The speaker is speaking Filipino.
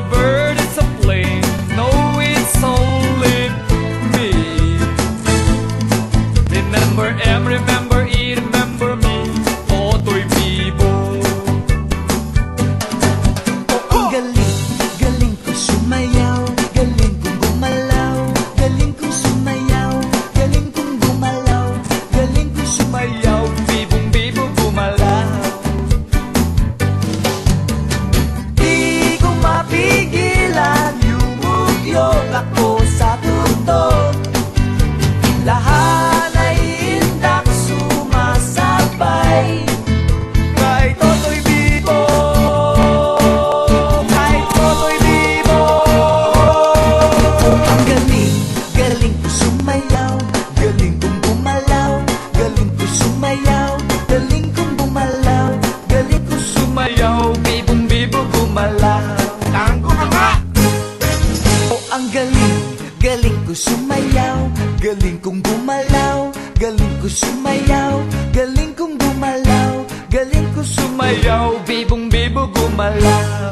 bird, it's a plane. No, it's only me. Remember M, remember E, remember me. Toto'y Bibo. Ang galing, galing ko sumayaw, galing kong gumalaw, galing kong sumayaw, galing kong gumalaw, galing kong sumayaw. Bibong bibo gumalaw. Di ko mapigilan, yumugyot ako sa tutok. Lahat ay indak sumasabay. Kay Toto'y Bibo, kay Toto'y Bibo. Ang galing, galing ko sumayaw, galing kong gumalaw, galing ko sumayaw, galing kong gumalaw, galing ko Sumayaw, bibong bibo gumalaw. Tango ka nga! Ang galing, galing ko sumayaw, galing kong gumalaw, galing ko sumayaw, galing kong gumalaw, galing ko Sumayaw, bibong bibo gumalaw.